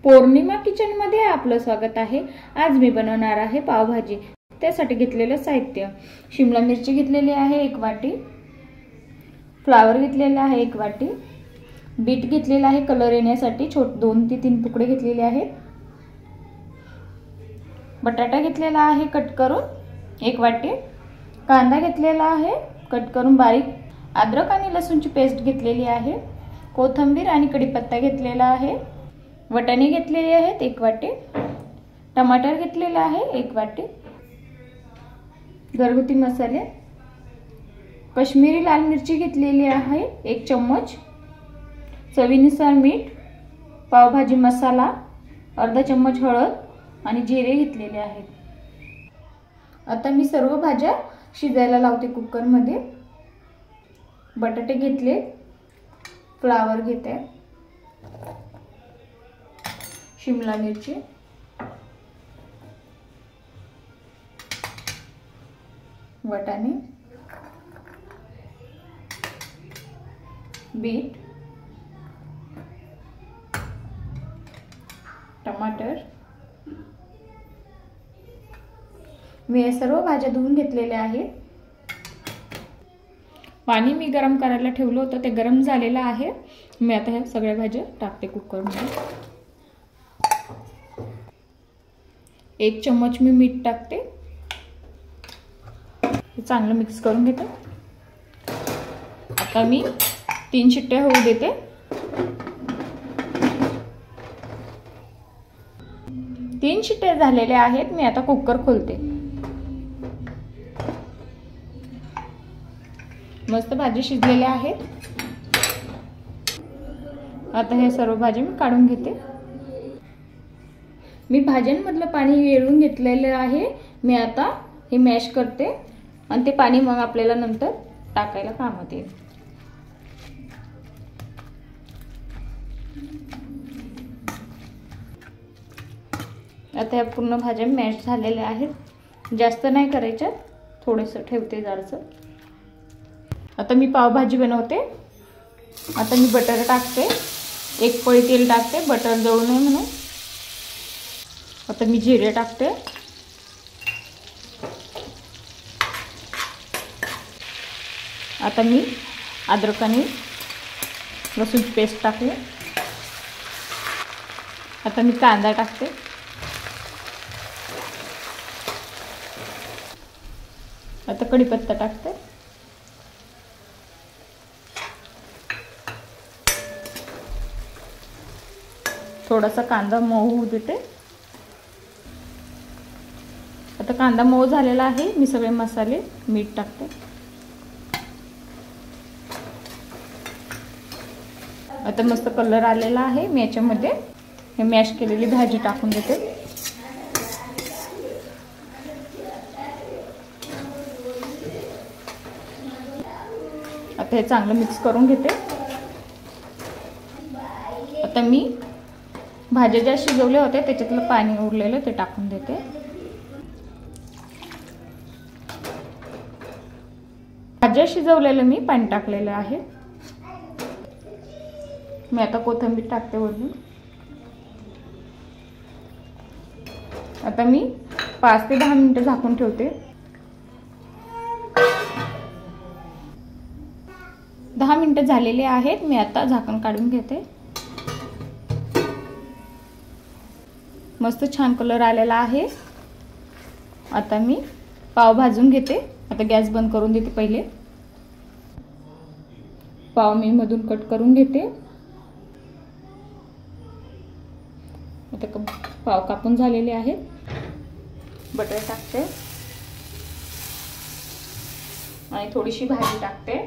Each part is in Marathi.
पौर्णिमा किचन मध्ये आपलं स्वागत आहे। आज मी बनवणार आहे पावभाजी। त्यासाठी घेतलेले साहित्य: शिमला मिरची घेतलेली आहे 1 वाटी, फ्लावर घेतलेला आहे 1 वाटी, बीट घेतलेला आहे कलर येण्यासाठी 2 ते 3 तुकडे घेतलेले आहेत, बटाटा घेतलेला आहे कट करून 1 वाटी, कांदा घेतलेला आहे कट करून बारीक, अद्रक आणि लसूणची पेस्ट घेतलेली आहे, कोथिंबीर आणि कढीपत्ता घेतलेला आहे, वटाणे घेतलेले आहेत 1 वाटी, टमाटर घेतलेला आहे 1 वाटी, घरगुती मसाले: काश्मीरी लाल मिरची घेतलेली आहे 1 चम्मच, चवीनुसार मीठ, पावभाजी मसाला अर्धा चम्मच, हळद आणि जिरे घेतलेले आहेत। आता मी सर्व भाज्या शिजायला लावते कुकर मध्ये। बटाटे घेतले, फ्लावर घेते, शिमला मिरची, वटाणे, बीट, टमाटर। मी हे सर्व भाज्या धुवून घेतलेल्या आहेत। पाणी मी गरम करायला ठेवलं होतं, ते गरम झालेलं आहे। मी आता ह्या सगळ्या भाज्या टाकते कुकर मध्ये। 1 चम्मच मी मीठ टाकते, चांगलं मिक्स करून घेते। आता मी 3 शिट्ट्या होऊ देते। 3 शिट्ट्या झालेल्या आहेत। मी आता कुकर खोलते। मस्त भाजी शिजलेल्या आहेत। आता हे सर्व भाज्या मी काढून घेते। मी भाज्यांमधलं पाणी येळून घेतलेलं आहे। मी आता हे मॅश करते आणि ते पाणी मग आपल्याला नंतर टाकायला कामात येईल। आता या पूर्ण भाज्या मॅश झालेल्या आहेत। जास्त नाही करायच्या, थोडेसं ठेवते जाडसर। आता मी पावभाजी बनवते। आता मी बटर टाकते, 1 पळी तेल टाकते, बटर जळू नये म्हणून। आता मी जिरे टाकते, आता मी अद्रक आणि लसूणची पेस्ट टाकली। आता मी कांदा टाकते, आता कढीपत्ता टाकते, थोडासा कांदा मऊ होऊ देते। आता कांदा मऊ झालेला आहे। मी सगळे मसाले मीठ टाकते। आता मस्त कलर आलेला आहे। मी याच्यामध्ये हे मॅश केलेली भाजी टाकून देते। आता हे चांगलं मिक्स करून घेते। आता मी भाज्या ज्या शिजवल्या होत्या त्याच्यातलं पाणी उरलेलं ते टाकून देते। भाज्या शिजवलेलं मी पाणी टाकलेलं आहे। मी आता कोथिंबीर टाकते वरून। आता मी 5 ते 10 मिनिटं झाकून ठेवते। 10 मिनिटं झालेले आहेत। मी आता झाकण काढून घेते। मस्त छान कलर आलेला आहे। आता मी पाव भाजून घेते। आता गॅस बंद करून देते। पहिले पाव मी मधून कट करून घेते। आता पाव कापून झालेले आहेत। बटर टाकते आणि थोडीशी भाजी टाकते,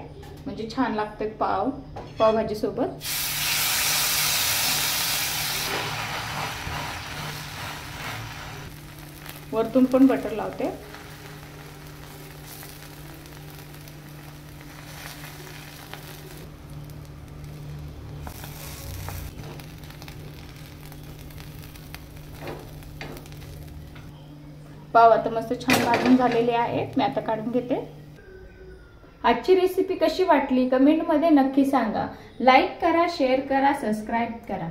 म्हणजे छान लागते पावभाजी सोबत। वरतून पण बटर लावते। पाव आता मस्त छान भाजून झालेले आहेत। मी आता काढून घेते। आजची रेसिपी कशी वाटली कमेंट मध्ये नक्की सांगा। लाईक करा, शेअर करा, सबस्क्राइब करा।